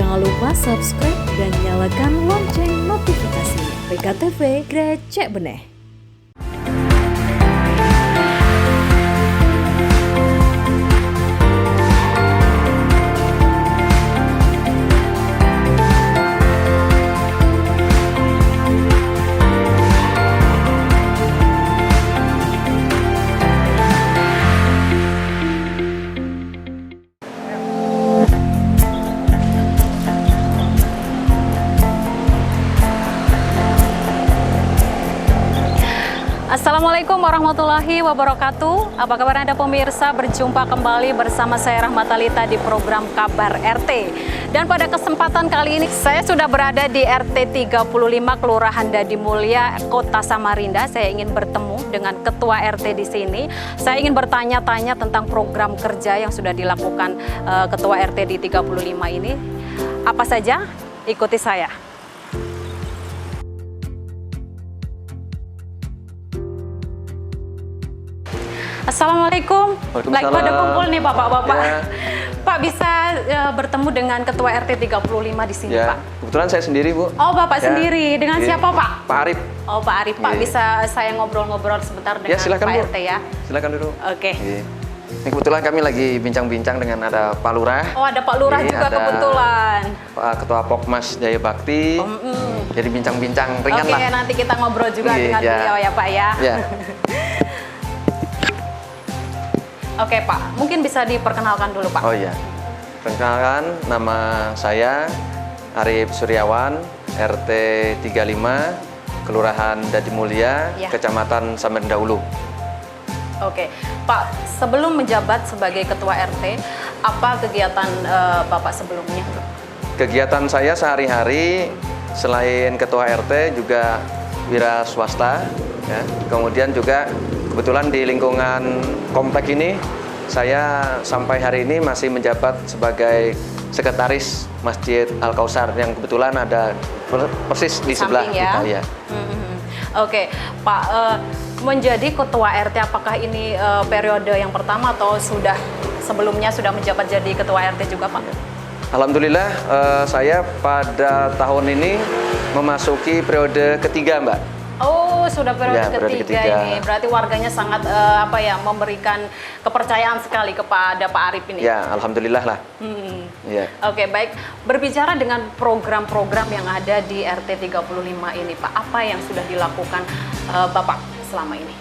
Jangan lupa subscribe dan nyalakan lonceng notifikasinya. PKTV Grecek Beneh. Assalamualaikum warahmatullahi wabarakatuh. Apa kabar Anda pemirsa? Berjumpa kembali bersama saya Rahmat Alita di program Kabar RT. Dan pada kesempatan kali ini saya sudah berada di RT 35 Kelurahan Dadi Mulia, Kota Samarinda. Saya ingin bertemu dengan Ketua RT di sini. Saya ingin bertanya-tanya tentang program kerja yang sudah dilakukan Ketua RT di 35 ini. Apa saja? Ikuti saya. Assalamualaikum. Lagi pada kumpul nih bapak-bapak. Ya. Pak bisa bertemu dengan Ketua RT 35 di sini, ya, Pak? Kebetulan saya sendiri, Bu. Oh, Bapak sendiri. Dengan siapa, Pak? Pak Arif. Oh, Pak Arif. Pak, bisa saya ngobrol-ngobrol sebentar dengan silakan, Pak Bu. RT ya? Silakan dulu. Oke. Ini kebetulan kami lagi bincang-bincang dengan ada Pak Lurah. Oh, ada Pak Lurah juga kebetulan. Pak Ketua Pokmas Jaya Bakti. Jadi bincang-bincang ringan lah. Oke, nanti kita ngobrol juga dengan beliau ya, Pak ya. Ya. Oke Pak, mungkin bisa diperkenalkan dulu Pak. Oh iya, perkenalkan nama saya Arif Suryawan, RT 35, Kelurahan Dadi Mulia, ya. Kecamatan Samarinda Hulu. Oke, Pak, sebelum menjabat sebagai Ketua RT, apa kegiatan Bapak sebelumnya? Kegiatan saya sehari-hari selain Ketua RT juga wira swasta, ya. Kemudian juga kebetulan di lingkungan komplek ini, saya sampai hari ini masih menjabat sebagai sekretaris Masjid Al-Kausar yang kebetulan ada persis di sebelah kita. Ya. Oke, Pak, menjadi Ketua RT apakah ini periode yang pertama atau sudah sebelumnya sudah menjabat jadi Ketua RT juga, Pak? Alhamdulillah, saya pada tahun ini memasuki periode ketiga, Mbak. Oh, sudah periode ketiga ini. Berarti warganya sangat memberikan kepercayaan sekali kepada Pak Arif ini. Ya, alhamdulillah lah. Ya. Oke, baik. Berbicara dengan program-program yang ada di RT 35 ini, Pak, apa yang sudah dilakukan Bapak selama ini?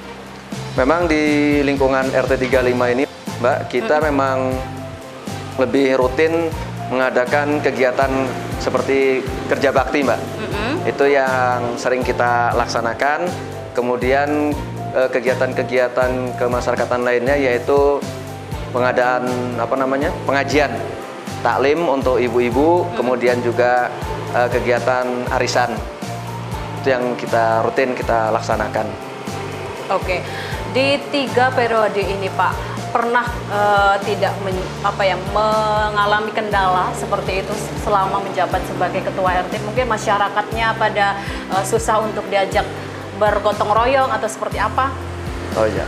Memang di lingkungan RT 35 ini, Mbak, kita memang lebih rutin mengadakan kegiatan seperti kerja bakti, Mbak. Itu yang sering kita laksanakan. Kemudian kegiatan-kegiatan kemasyarakatan lainnya yaitu pengadaan pengajian taklim untuk ibu-ibu, kemudian juga kegiatan arisan. Itu yang rutin kita laksanakan. Oke. Di 3 periode ini, Pak, pernah tidak mengalami kendala seperti itu selama menjabat sebagai Ketua RT? Mungkin masyarakatnya pada susah untuk diajak bergotong royong atau seperti apa? Oh iya,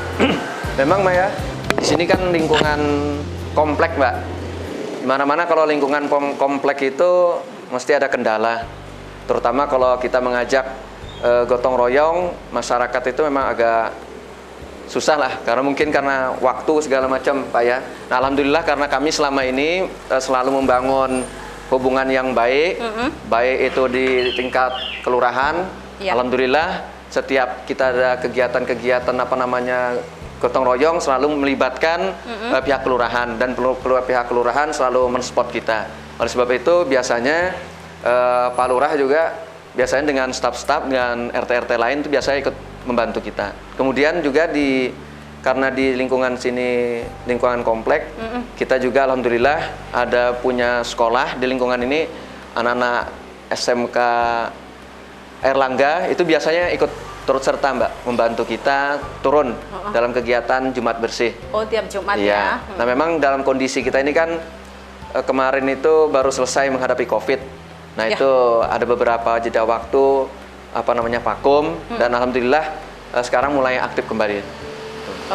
memang Mbak ya, di sini kan lingkungan komplek, Mbak. Dimana-mana kalau lingkungan komplek itu mesti ada kendala. Terutama kalau kita mengajak gotong royong, masyarakat itu memang agak susah lah, karena waktu segala macam, Pak ya. Nah, alhamdulillah karena kami selama ini selalu membangun hubungan yang baik, baik itu di tingkat kelurahan. Ya. Alhamdulillah setiap kita ada kegiatan-kegiatan gotong royong selalu melibatkan pihak kelurahan, dan pihak kelurahan selalu mensupport kita. Oleh sebab itu biasanya Pak Lurah juga biasanya dengan staf-staf dengan RT-RT lain itu biasanya ikut membantu kita. Kemudian juga karena di lingkungan sini lingkungan komplek, kita juga alhamdulillah ada punya sekolah di lingkungan ini, anak-anak SMK Erlangga itu biasanya ikut turut serta, Mbak, membantu kita turun dalam kegiatan Jumat bersih. Oh, tiap Jumat ya. Nah, memang dalam kondisi kita ini kan kemarin itu baru selesai menghadapi COVID. Nah, itu ada beberapa jeda waktu vakum, dan alhamdulillah sekarang mulai aktif kembali.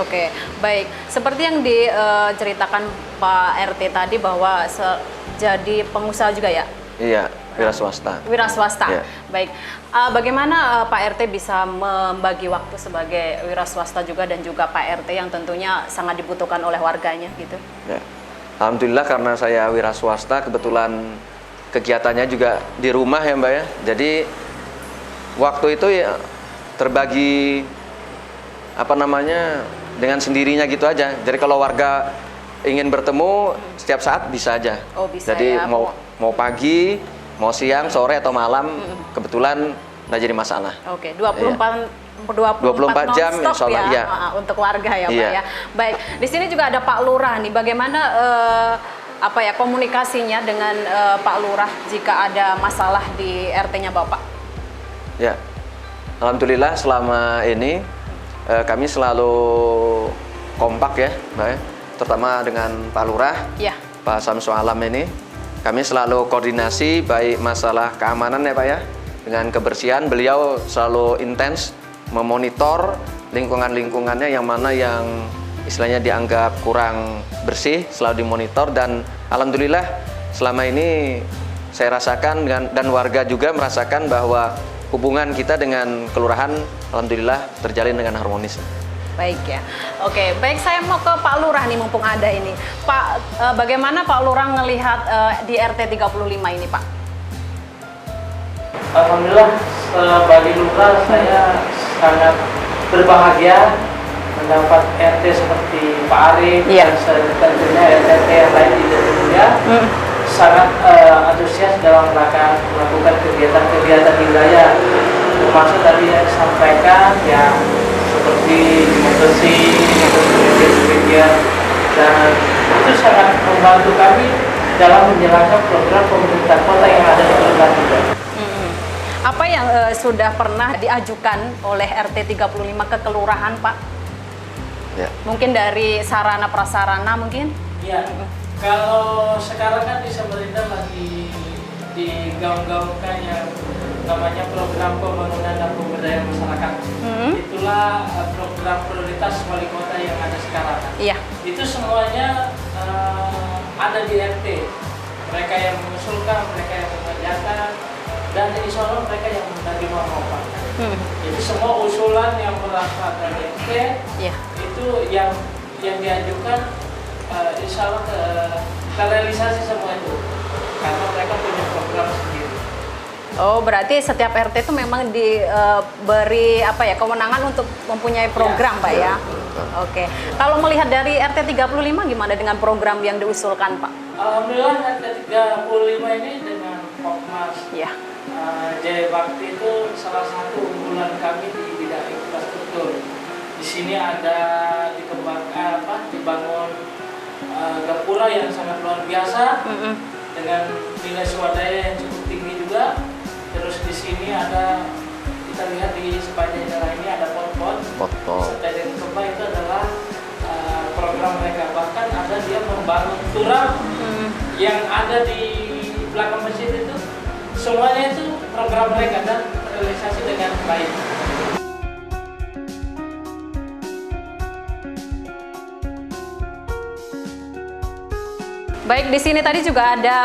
Oke, baik. Seperti yang diceritakan Pak RT tadi bahwa jadi pengusaha juga ya, Iya, wira swasta. Wira swasta. Iya. Baik. Bagaimana Pak RT bisa membagi waktu sebagai wira swasta juga dan juga Pak RT yang tentunya sangat dibutuhkan oleh warganya gitu? Ya. Alhamdulillah karena saya wira swasta, kebetulan kegiatannya juga di rumah ya Mbak ya. Jadi waktu itu ya terbagi dengan sendirinya gitu aja. Jadi kalau warga ingin bertemu setiap saat bisa aja. Oh, bisa. Jadi ya. mau pagi, mau siang, sore atau malam, kebetulan nggak jadi masalah. Oke, 24 jam non-stop insya Allah, ya, iya. untuk warga ya Pak Iya. ya. Baik, di sini juga ada Pak Lurah nih. Bagaimana komunikasinya dengan Pak Lurah jika ada masalah di RT-nya Bapak? Ya, alhamdulillah selama ini kami selalu kompak ya, Mbak ya. Terutama dengan Pak Lurah, Ya. Pak Samsu Alam ini. Kami selalu koordinasi baik masalah keamanan ya Pak ya, dengan kebersihan. Beliau selalu intens memonitor lingkungan-lingkungannya yang mana yang istilahnya dianggap kurang bersih, selalu dimonitor. Dan alhamdulillah selama ini saya rasakan dan warga juga merasakan bahwa hubungan kita dengan kelurahan alhamdulillah terjalin dengan harmonis. Baik ya. Oke, baik, saya mau ke Pak Lurah nih mumpung ada ini. Pak, bagaimana Pak Lurah ngelihat di RT 35 ini, Pak? Alhamdulillah sebagai lurah saya sangat berbahagia mendapat RT seperti Pak Arif Iya. dan tentunya RT yang lain di Indonesia. Sangat antusias dalam rangka melakukan kegiatan-kegiatan di wilayah, termasuk tadi yang disampaikan ya seperti bersih, kemudian dan itu sangat membantu kami dalam menjalankan program pemerintah kota yang ada di kelurahan kita. Apa yang sudah pernah diajukan oleh RT 35 ke kelurahan, Pak? Ya. Mungkin dari sarana prasarana mungkin? Iya. Kalau sekarang kan di Samarinda lagi digaung-gaungkan yang namanya program pembangunan dan pemberdayaan masyarakat. Itulah program prioritas wali kota yang ada sekarang. Iya. Itu semuanya ada di RT. Mereka yang mengusulkan, mereka yang mengerjakan, dan insya Allah mereka yang menerima manfaatnya. Jadi semua usulan yang berasal dari RT Iya. itu yang diajukan insya Allah terrealisasi semua itu karena mereka punya program sendiri. Oh, berarti setiap RT itu memang diberi kewenangan untuk mempunyai program, Pak ya? Oke. Kalau melihat dari RT 35 gimana dengan program yang diusulkan, Pak? Alhamdulillah RT 35 ini dengan Pokmas Ya. Jaya Bakti itu salah satu unggulan kami di bidang infrastruktur. Di sini ada dibangun gapura yang sangat luar biasa dengan nilai swadaya yang cukup tinggi juga. Terus di sini ada, kita lihat di sepanjang daerah ini ada pot-pot. Stadion Kemba itu adalah program mereka. Bahkan ada dia membangun turap yang ada di belakang masjid itu. Semuanya itu program mereka dan terrealisasi dengan baik. Baik, di sini tadi juga ada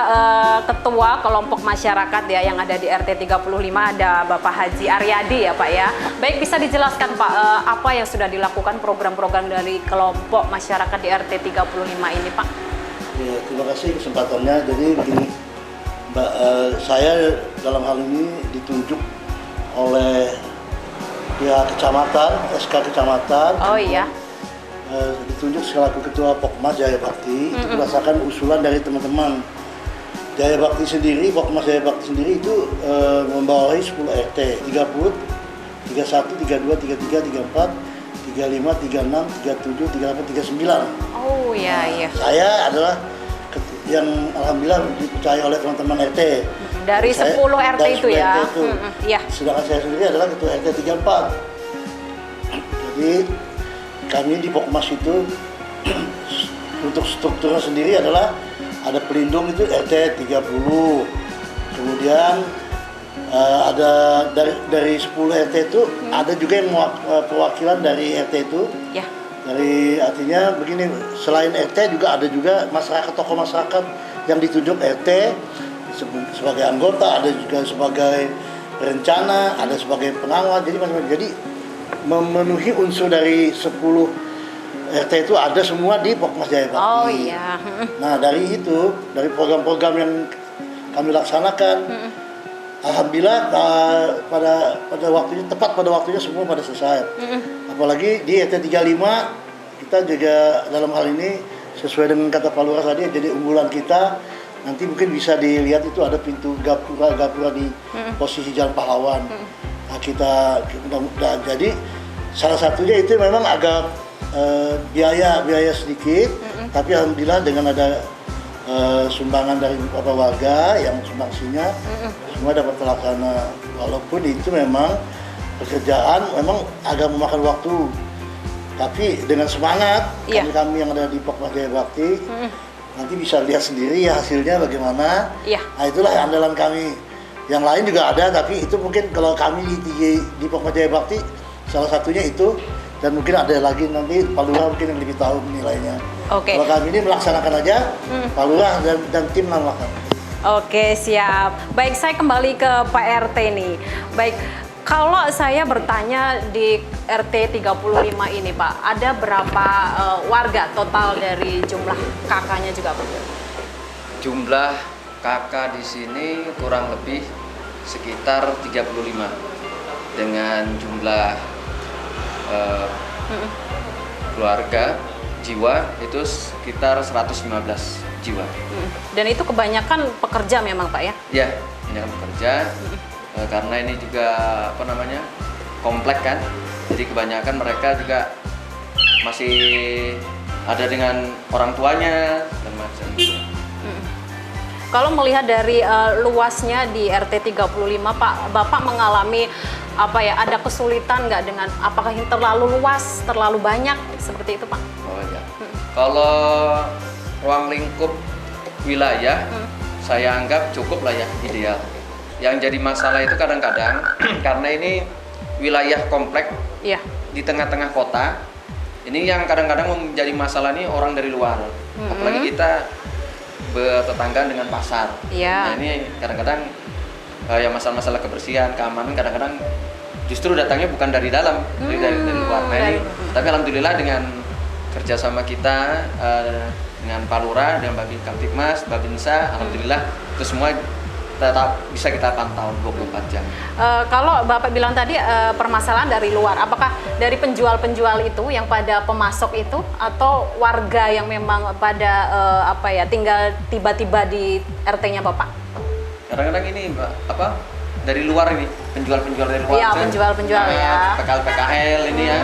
ketua kelompok masyarakat ya yang ada di RT 35, ada Bapak Haji Aryadi ya Pak ya. Baik, bisa dijelaskan Pak apa yang sudah dilakukan program-program dari kelompok masyarakat di RT 35 ini Pak? Ya, terima kasih kesempatannya. Jadi begini, Mbak, saya dalam hal ini ditunjuk oleh pihak kecamatan, SK kecamatan. Oh iya. Ditunjuk selaku ketua Pokmas Jaya Bakti. Itu berdasarkan usulan dari teman-teman Jaya Bakti sendiri. Pokmas Jaya Bakti sendiri itu membawahi 10 RT, 30, 31, 32, 33, 34, 35, 36, 37, 38, 39. Oh iya, iya. Saya adalah yang alhamdulillah dipercaya oleh teman-teman RT. Dari 10 RT dari itu 10 ya. RT itu. Iya. Sedangkan saya sendiri adalah ketua RT 34. Jadi kami di Pokmas itu untuk strukturnya sendiri adalah ada pelindung itu RT 30. Kemudian ada dari 10 RT itu ada juga yang perwakilan dari RT itu. Ya. Dari artinya begini, selain RT juga ada juga masyarakat, tokoh masyarakat yang ditunjuk RT sebagai anggota, ada juga sebagai perencana, ada sebagai pengawal, jadi macam-macam. Jadi memenuhi unsur dari 10 RT itu ada semua di Pokmas Jaya Bakti. Oh iya. Nah dari itu, dari program-program yang kami laksanakan, alhamdulillah pada waktunya, tepat pada waktunya semua pada selesai. Apalagi di RT 35 kita juga dalam hal ini sesuai dengan kata Pak Lurah tadi, jadi unggulan kita nanti mungkin bisa dilihat itu ada pintu gapura di posisi Jalan Pahlawan. Nah kita mudah-mudahan, jadi salah satunya itu memang agak biaya sedikit, tapi alhamdulillah dengan ada sumbangan dari beberapa warga yang sumbangsinya semua dapat terlaksana. Walaupun itu memang pekerjaan memang agak memakan waktu, tapi dengan semangat kami yang ada di Pokmas Jaya Bakti nanti bisa lihat sendiri ya hasilnya bagaimana. Nah itulah andalan kami. Yang lain juga ada, tapi itu mungkin kalau kami di Pokmas Jaya Bakti salah satunya itu, dan mungkin ada lagi nanti Pak Lurah mungkin yang lebih tahu menilainya. Kalau kami ini melaksanakan aja, Pak Lurah dan tim melakukan. Oke, siap. Baik, saya kembali ke Pak RT nih. Baik, kalau saya bertanya di RT 35 ini Pak, ada berapa warga total dari jumlah kakaknya juga Pak? Jumlah kakak di sini kurang lebih sekitar 35 dengan jumlah keluarga jiwa itu sekitar 115 jiwa. Dan itu kebanyakan pekerja memang Pak ya? Ya, kebanyakan pekerja. Karena ini juga komplek kan, jadi kebanyakan mereka juga masih ada dengan orang tuanya dan macam itu. Kalau melihat dari luasnya di RT 35 Pak, Bapak mengalami ada kesulitan nggak dengan apakah ini terlalu luas, terlalu banyak seperti itu Pak? Oh ya. Kalau ruang lingkup wilayah saya anggap cukup lah ya, ideal. Yang jadi masalah itu kadang-kadang karena ini wilayah komplek di tengah-tengah kota. Ini yang kadang-kadang menjadi masalah nih orang dari luar. Apalagi kita bertetangga dengan pasar. Nah ini kadang-kadang ya masalah-masalah kebersihan, keamanan kadang-kadang justru datangnya bukan dari dalam, dari luar. Nah ini, tapi alhamdulillah dengan kerjasama kita dengan Pak Lurah, dengan Babin Kamtibmas, Babinsa, alhamdulillah itu semua tetap bisa kita pantau 24 jam. Kalau Bapak bilang tadi permasalahan dari luar, apakah dari penjual-penjual itu yang pada pemasok itu atau warga yang memang pada tinggal tiba-tiba di RT-nya Bapak? Kadang-kadang ini dari luar ini, penjual-penjual dari luar. Iya, penjual-penjual ya. PKL ini ya.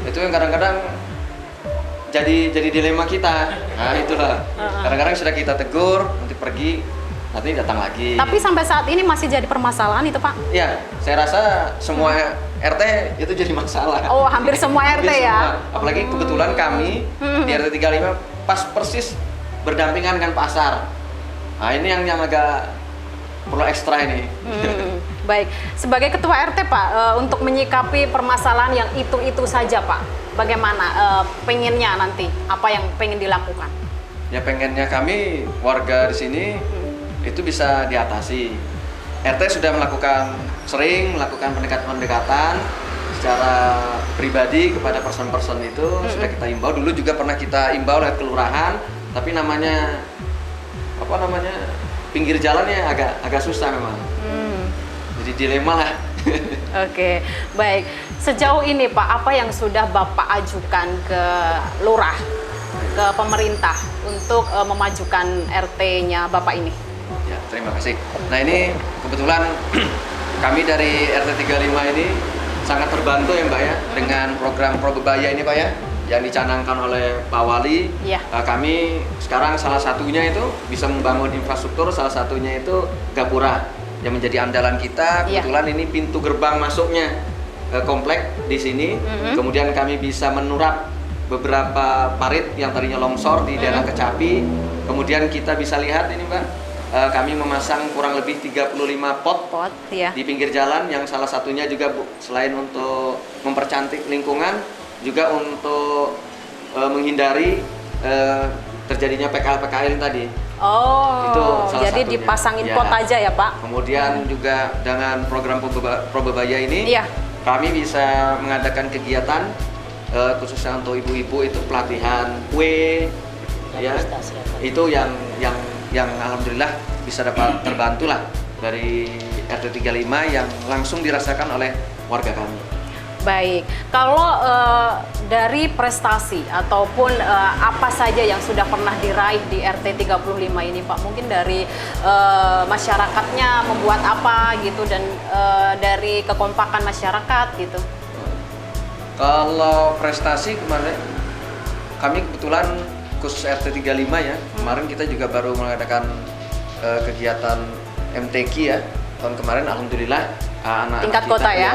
Itu yang kadang-kadang jadi dilema kita. Nah, itulah. Kadang-kadang sudah kita tegur, nanti pergi, nanti datang lagi. Tapi sampai saat ini masih jadi permasalahan itu Pak? Iya, saya rasa semua RT itu jadi masalah. Oh, hampir semua RT ya? Apalagi kebetulan kami di RT 35 pas persis berdampingan dengan pasar. Nah ini yang agak perlu ekstra ini. Baik, sebagai ketua RT Pak, untuk menyikapi permasalahan yang itu saja Pak, bagaimana pengennya nanti, apa yang pengen dilakukan? Ya pengennya kami warga di sini itu bisa diatasi. RT sudah sering melakukan pendekatan secara pribadi kepada person-person itu, sudah kita imbau. Dulu juga pernah kita imbau lewat kelurahan, tapi pinggir jalannya agak susah memang. Jadi dilema lah. Oke, baik. Sejauh ini Pak, apa yang sudah Bapak ajukan ke Lurah, ke pemerintah untuk memajukan RT-nya Bapak ini? Ya, terima kasih. Nah ini kebetulan kami dari RT 35 ini sangat terbantu ya Mbak ya dengan program Probebaya ini Pak ya, yang dicanangkan oleh Pak Wali. Kami sekarang salah satunya itu bisa membangun infrastruktur, salah satunya itu gapura yang menjadi andalan kita. Kebetulan ini pintu gerbang masuknya komplek di sini. Kemudian kami bisa menurap beberapa parit yang tadinya longsor di daerah Kecapi. Kemudian kita bisa lihat ini Mbak, kami memasang kurang lebih 35 pot di pinggir jalan, yang salah satunya juga selain untuk mempercantik lingkungan, juga untuk menghindari terjadinya PKL-PKL tadi. Oh, Itu salah jadi satunya. dipasangin Ya. pot aja ya Pak? Kemudian juga dengan program Probebaya ini, Iya. kami bisa mengadakan kegiatan khususnya untuk ibu-ibu itu pelatihan kue, ya. Itu yang alhamdulillah bisa dapat terbantu lah dari RT 35 yang langsung dirasakan oleh warga kami. Baik, kalau dari prestasi ataupun apa saja yang sudah pernah diraih di RT 35 ini Pak, mungkin dari masyarakatnya membuat apa gitu dan dari kekompakan masyarakat gitu. Kalau prestasi kemarin, kami kebetulan khusus RT 35 ya, kemarin kita juga baru mengadakan kegiatan MTQ ya, tahun kemarin alhamdulillah anak-anak Tingkat kita, kota ya?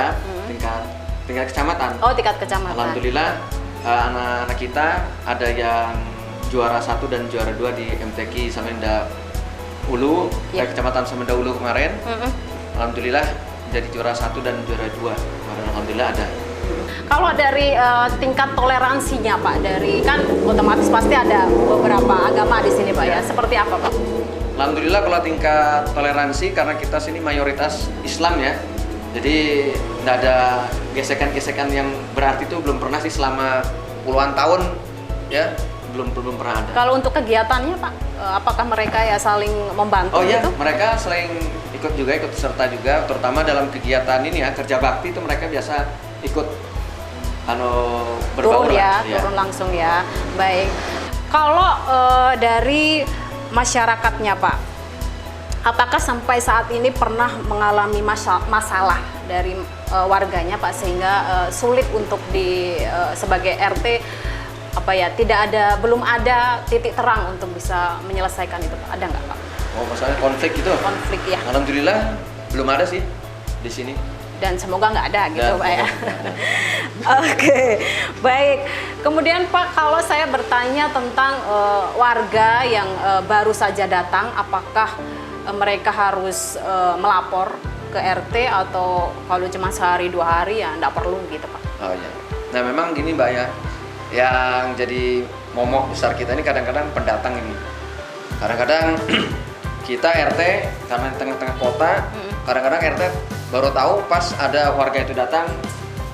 tingkat kecamatan. Oh, tingkat kecamatan. Alhamdulillah anak-anak kita ada yang juara 1 dan juara 2 di MTQ Samarinda Ulu, Ya. Kecamatan Samarinda Ulu kemarin. Mm-mm. Alhamdulillah jadi juara 1 dan juara 2. Kemarin alhamdulillah ada. Kalau dari tingkat toleransinya Pak, dari kan otomatis pasti ada beberapa agama di sini Pak ya. Seperti apa Pak? Alhamdulillah kalau tingkat toleransi karena kita sini mayoritas Islam ya. Jadi tidak ada gesekan-gesekan yang berarti itu belum pernah sih selama puluhan tahun ya, belum pernah ada. Kalau untuk kegiatannya Pak, apakah mereka ya saling membantu Oh iya, gitu? mereka sering ikut serta juga, terutama dalam kegiatan ini ya, kerja bakti itu mereka biasa ikut berbaur Turun lah. ya, turun langsung ya. Baik. Kalau dari masyarakatnya Pak, apakah sampai saat ini pernah mengalami masalah dari warganya Pak sehingga sulit untuk sebagai RT belum ada titik terang untuk bisa menyelesaikan itu Pak? Ada nggak Pak? Oh, masalah konflik gitu? Konflik ya. Alhamdulillah belum ada sih di sini. Dan semoga nggak ada gitu Dan Pak ya. semoga nggak ada. Oke, baik. Kemudian Pak, kalau saya bertanya tentang warga yang baru saja datang, apakah mereka harus melapor ke RT atau kalau cuma sehari 2 hari ya nggak perlu gitu Pak? Oh iya. Nah memang gini Mbak ya, yang jadi momok besar kita ini kadang-kadang pendatang ini. Kadang-kadang kita RT karena di tengah-tengah kota, kadang-kadang RT baru tahu pas ada warga itu datang,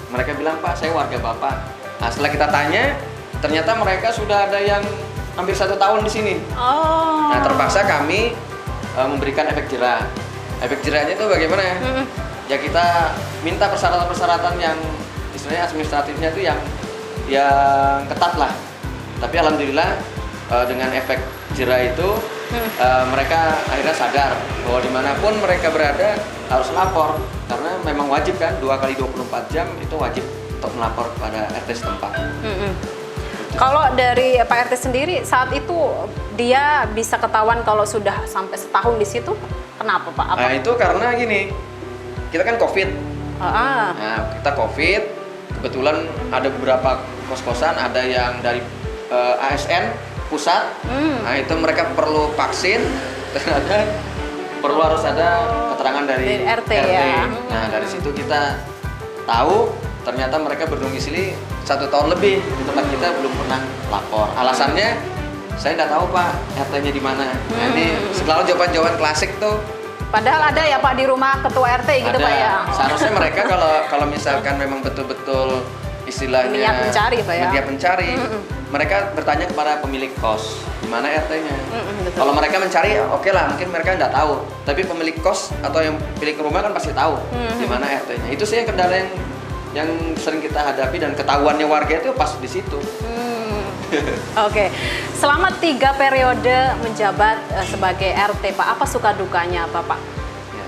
mereka bilang Pak saya warga Bapak. Nah setelah kita tanya, ternyata mereka sudah ada yang hampir 1 tahun di sini. Oh. Nah terpaksa kami memberikan efek jerah. Efek jerahnya itu bagaimana ya? Ya kita minta persyaratan-persyaratan yang istilahnya administratifnya itu yang ketat lah. Tapi alhamdulillah dengan efek jerah itu mereka akhirnya sadar bahwa dimanapun mereka berada harus lapor karena memang wajib kan 2 kali 24 jam itu wajib untuk melapor kepada RT setempat. Kalau dari Pak RT sendiri saat itu dia bisa ketahuan kalau sudah sampai setahun di situ, kenapa Pak? Nah itu karena gini, kita kan COVID. Nah kita COVID, kebetulan ada beberapa kos-kosan, ada yang dari ASN pusat. Nah itu mereka perlu vaksin, ternyata harus ada keterangan dari RT ya. Nah dari situ kita tahu ternyata mereka berdomisili 1 tahun lebih di tempat kita belum pernah lapor. Alasannya saya nggak tahu Pak RT-nya di mana. Nah ini selalu jawaban-jawaban klasik tuh. Padahal ada ya Pak di rumah ketua RT gitu Ada. Pak ya. Seharusnya mereka kalau misalkan memang betul-betul istilahnya Niat mencari, Pak ya. niat mencari, mereka bertanya kepada pemilik kos di mana RT-nya. Betul. Kalau mereka mencari oke lah, mungkin mereka nggak tahu. Tapi pemilik kos atau yang pemilik rumah kan pasti tahu di mana RT-nya. Itu sih yang kendala yang sering kita hadapi dan ketahuannya warga itu pas di situ. Oke, selama 3 periode menjabat sebagai RT Pak, apa suka dukanya Bapak? Ya.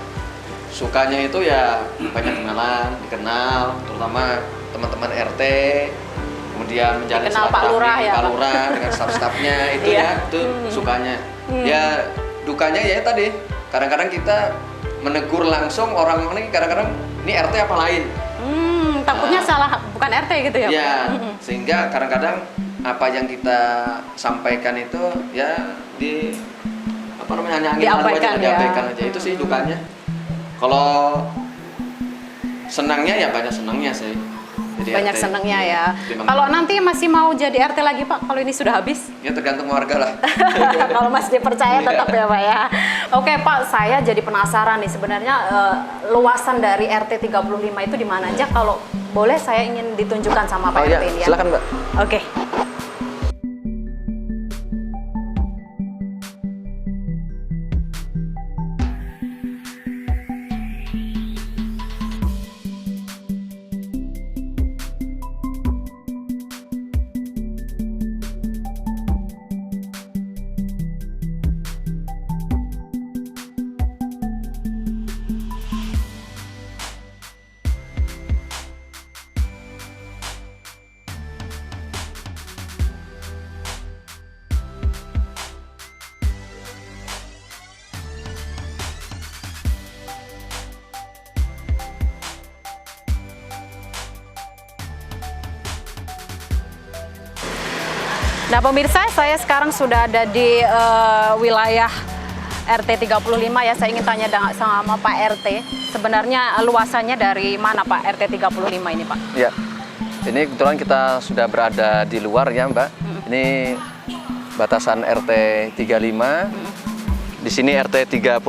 Sukanya itu ya banyak kenalan, dikenal, terutama teman-teman RT, kemudian menjalin Dikenal Pak Lurah ya, Pak Pak? Lurah dengan staf-stafnya itu Iya. ya, itu sukanya. Ya dukanya ya tadi, kadang-kadang kita menegur langsung orang ini kadang-kadang ini RT apa lain. Takutnya salah, bukan RT gitu ya Pak? Ya, sehingga kadang-kadang apa yang kita sampaikan itu ya hanya angin lalu aja, Diabaikan ya. diabaikan aja. Itu sih dukanya. Kalau senangnya ya banyak senangnya sih. Jadi banyak RT. senengnya ya. Terima Kalau nanti masih mau jadi RT lagi Pak, kalau ini sudah habis? Ya tergantung warga lah. Kalau masih dipercaya tetap ya Pak ya. Oke Pak, saya jadi penasaran nih sebenarnya luasan dari RT 35 itu di mana aja? Kalau boleh saya ingin ditunjukkan sama Pak Oh RT ya, ini ya. silakan Mbak. Oke. Nah pemirsa, saya sekarang sudah ada di wilayah RT 35 ya. Saya ingin tanya sama Pak RT, sebenarnya luasannya dari mana Pak RT 35 ini Pak? Ya, ini kebetulan kita sudah berada di luar ya Mbak. Ini batasan RT 35. Di sini RT 36,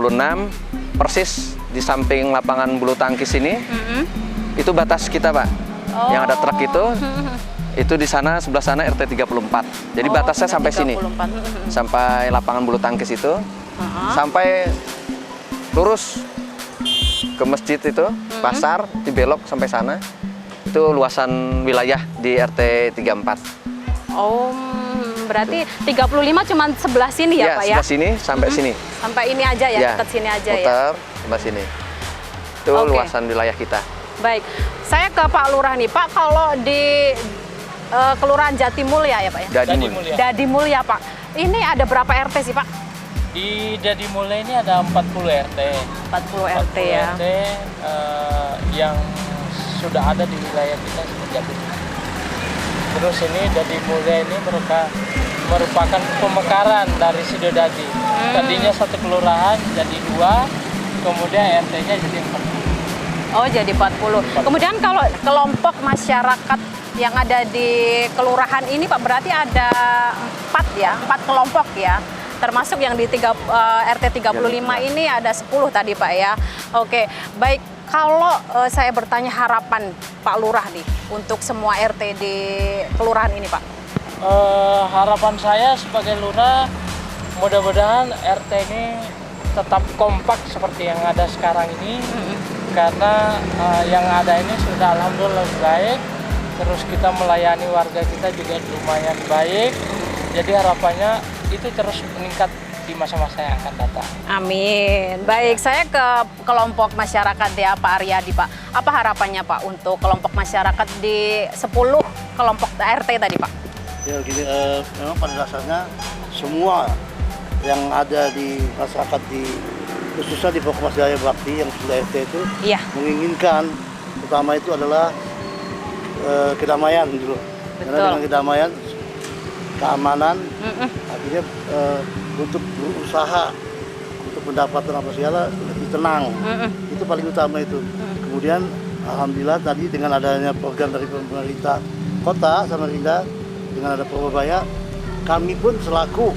persis di samping lapangan bulu tangkis ini. Itu batas kita Pak. Yang ada truk itu di sana, sebelah sana RT 34. Jadi batasnya sampai 34. sini. Sampai lapangan bulu tangkis itu. Sampai lurus ke masjid itu, pasar, dibelok sampai sana. Itu luasan wilayah di RT 34. Oh, berarti 35 cuma sebelah sini ya Pak ya? Sebelah sini sampai sini. Sampai ini aja ya, dekat sini aja ya? Muter, sebelah sini. Itu Oke. luasan wilayah kita. Baik, saya ke Pak Lurah nih Pak, kalau di Kelurahan Jatimulya ya Pak ya? Dadimulya. Dadimulya Pak, ini ada berapa RT sih Pak? Di Dadimulya ini ada 40 RT. 40 RT ya? RT yang sudah ada di wilayah kita semenjak dulu. Terus ini Dadimulya ini merupakan pemekaran dari Sidodadi. Tadinya satu kelurahan jadi 2, kemudian RT-nya jadi 40. Oh jadi 40. Kemudian kalau kelompok masyarakat yang ada di kelurahan ini Pak, berarti ada 4 kelompok ya, termasuk yang di RT 35 ini ada 10 tadi Pak ya. Oke, baik, kalau saya bertanya harapan Pak Lurah nih untuk semua RT di kelurahan ini Pak. Harapan saya sebagai lurah, mudah-mudahan RT ini tetap kompak seperti yang ada sekarang ini. Karena yang ada ini sudah alhamdulillah baik, terus kita melayani warga kita juga lumayan baik, jadi harapannya itu terus meningkat di masa-masa yang akan datang. Amin. Baik, saya ke kelompok masyarakat ya Pak Aryadi Pak. Apa harapannya Pak untuk kelompok masyarakat di 10 kelompok RT tadi Pak? Ya gini, memang pada dasarnya semua yang ada di masyarakat khususnya di Pokmas Jaya Bakti yang sudah RT itu menginginkan utama itu adalah kedamaian dulu. Karena dengan kedamaian, keamanan, akhirnya untuk berusaha untuk mendapatkan apa segala lebih tenang. Itu paling utama itu. Kemudian alhamdulillah tadi dengan adanya program dari pemerintah kota Samarinda dengan ada Purwabaya, kami pun selaku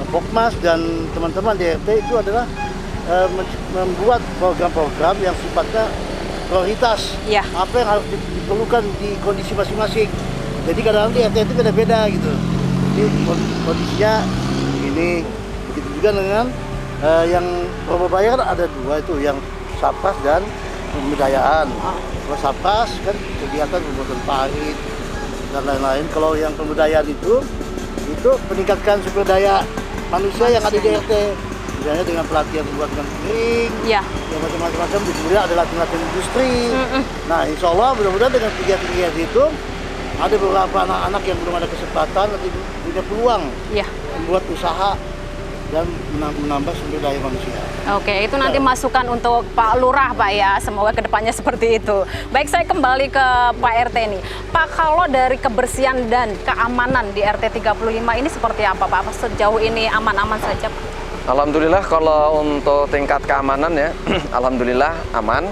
Pokmas dan teman-teman di RT itu adalah membuat program-program yang sifatnya prioritas. Apa yang harus diperlukan di kondisi masing-masing. Jadi kadang-kadang di RT itu beda-beda gitu. Jadi kondisinya ini, begitu juga dengan yang Purwabaya kan ada 2 itu, yang Sapras dan pemberdayaan. Kalau Sapras kan kegiatan pembuatan parit dan lain-lain. Kalau yang pemberdayaan itu meningkatkan sumber daya manusia yang ada di RT. Misalnya dengan pelatihan pembuatan piring, yang macam-macam, kemudian ada latihan industri. Nah, insya Allah mudah-mudahan dengan kegiatan itu ada beberapa anak-anak yang belum ada kesempatan nanti punya peluang membuat usaha dan menambah sumber daya manusia. Oke, itu nanti masukan untuk Pak Lurah Pak ya, semoga kedepannya seperti itu. Baik, saya kembali ke Pak RT nih. Pak, kalau dari kebersihan dan keamanan di RT 35 ini seperti apa Pak? Sejauh ini aman-aman saja Pak? Alhamdulillah kalau untuk tingkat keamanan ya, alhamdulillah aman.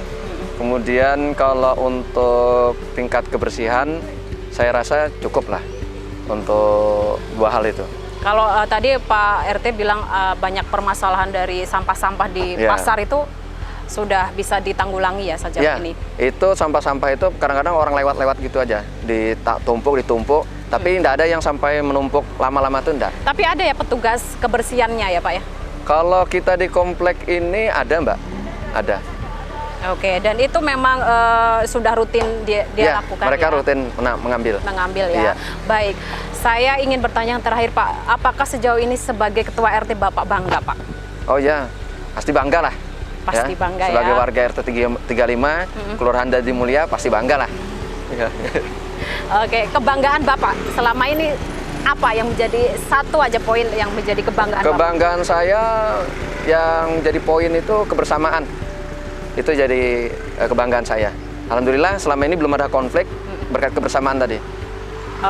Kemudian kalau untuk tingkat kebersihan, saya rasa cukup lah untuk 2 hal itu. Kalau tadi Pak RT bilang banyak permasalahan dari sampah-sampah di Ya. pasar itu sudah bisa ditanggulangi ya sejauh Ya, ini. itu sampah-sampah itu kadang-kadang orang lewat-lewat gitu aja, ditumpuk, tapi tidak ada yang sampai menumpuk lama-lama tuh enggak. Tapi ada ya petugas kebersihannya ya Pak ya? Kalau kita di komplek ini ada Mbak, ada. Oke, dan itu memang sudah rutin dia Ya, lakukan mereka ya? rutin mengambil. Mengambil ya. Iya. Baik, saya ingin bertanya yang terakhir Pak, apakah sejauh ini sebagai Ketua RT Bapak bangga Pak? Oh ya, pasti bangga lah. Pasti bangga ya. Sebagai warga RT 35, Kelurahan Dadi Mulia pasti bangga lah. Ya. Oke, kebanggaan Bapak selama ini apa yang menjadi satu aja poin yang menjadi kebanggaan Bapak? Kebanggaan saya yang jadi poin itu kebersamaan. Itu jadi kebanggaan saya. Alhamdulillah selama ini belum ada konflik berkat kebersamaan tadi.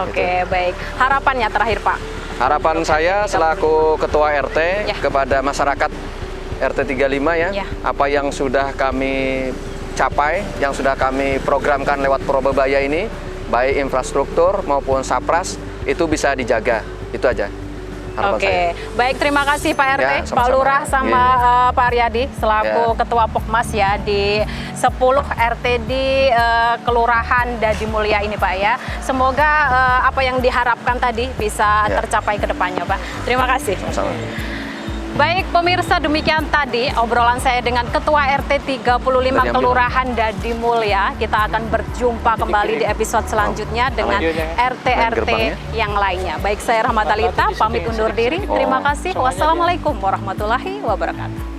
Oke, baik. Harapannya terakhir Pak? Harapan saya selaku Ketua RT Ya. kepada masyarakat RT 35 ya, Ya. apa yang sudah kami capai, yang sudah kami programkan lewat Probebaya ini, baik infrastruktur maupun sapras, itu bisa dijaga. Itu aja harapan Oke, saya. baik, terima kasih Pak RT, Ya, Pak sama-sama. Lurah sama Pak Aryadi selaku Ya. Ketua Pokmas ya di 10 RT di Kelurahan Dadi Mulia ini Pak ya. Semoga apa yang diharapkan tadi bisa Ya. tercapai ke depannya Pak. Terima kasih. Sama-sama. Baik pemirsa, demikian tadi obrolan saya dengan Ketua RT 35 Kelurahan Dadi Mulia. Kita akan berjumpa kembali di episode selanjutnya dengan RT-RT yang lainnya. Baik, saya Rahmat Alita, pamit undur diri. Terima kasih. Wassalamualaikum warahmatullahi wabarakatuh.